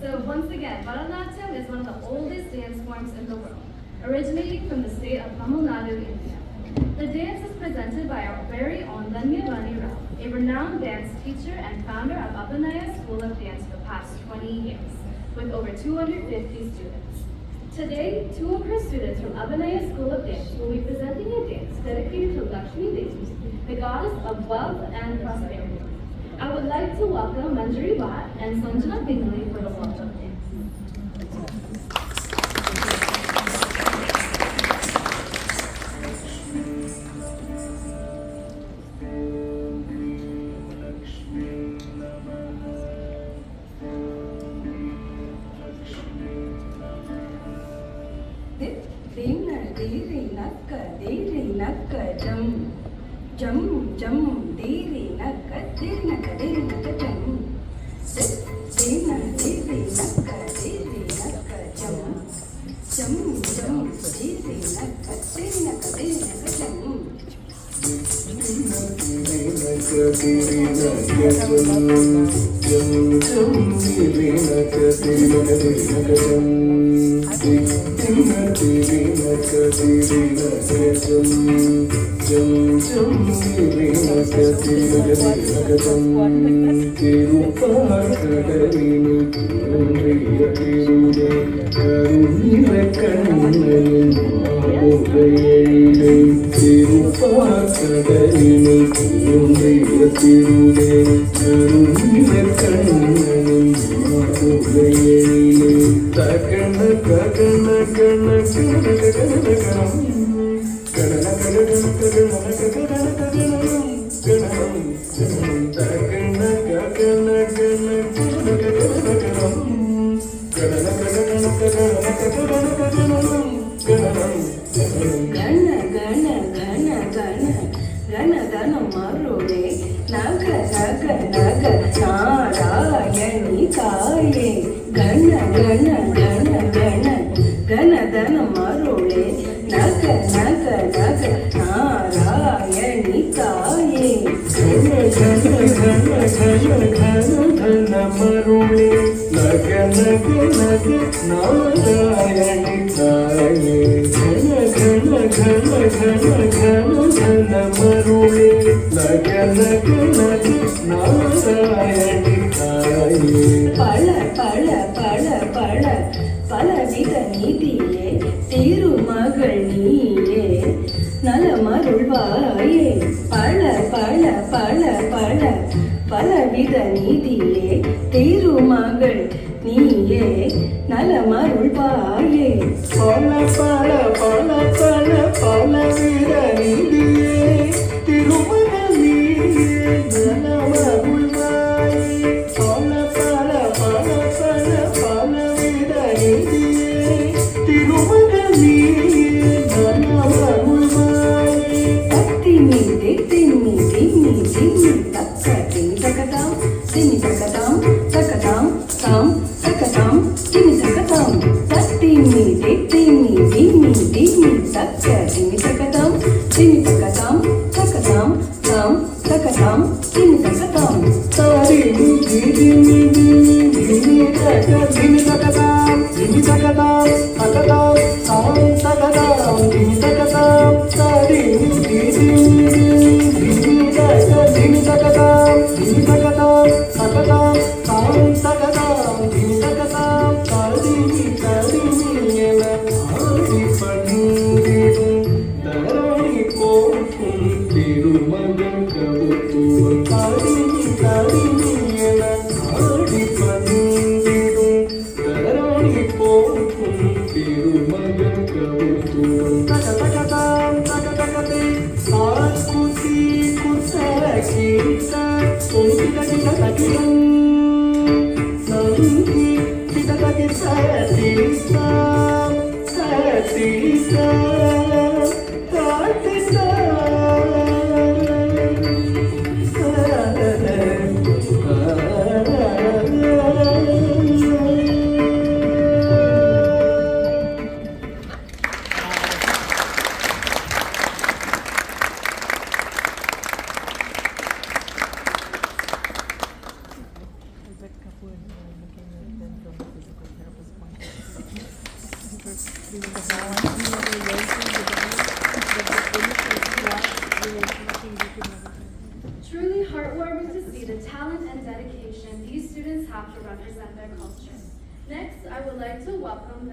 So once again, Bharatanatyam is one of the oldest dance forms in the world, originating from the state of Tamil Nadu, India. The dance is presented by our very own Danyavani Rao, a renowned dance teacher and founder of Abhinaya School of Dance for the past 20 years, with over 250 students. Today, two of her students from Abhinaya School of Dance will be presenting a dance dedicated to Lakshmi Devi, the goddess of wealth and prosperity. I would like to welcome Manjari Bhatt and Sanjana Pingali for the welcome dance. Jum jum diri nakka diri nakka jum dina diri nakka jum jum jum diri nakka jum பலவித நீதியே திருமகள் நீயே நலமருள்வாயே பல பல பல பல பலவித நீதியே திருமகள் நீயே நலமருள்வாயே பல பல பல பல பலவித நீதியே திருமகள் நீயே நலமருள்வாயே பல பல பல பல பலவித நீதியே திருமகள் நீயே நலமருள்வாயே திம்மி திம்மி திம்மி திம்மி தக்க திம்மி தக்கதாம் திம்மி தக்கதாம் தக்கதாம் தாம் தக்கதாம் திம்மி தக்கதாம் தத்திம்மி திம்மி திம்மி திம்மி தக்க திம்மி தக்கதாம் திம்மி தக்கதாம் தக்கதாம் தாம் தக்கதாம் திம்மி தக்கதாம் தாரி திம்மி திம்மி திம்மி தக்க திம்மி தக்கதாம் திம்மி தக்கதாம் தக்கதாம் தாம் தக்கதாம் திம்மி தக்கதாம் தாரி Truly heartwarming to see the talent and dedication these students have to represent their culture. Next, I would like to welcome the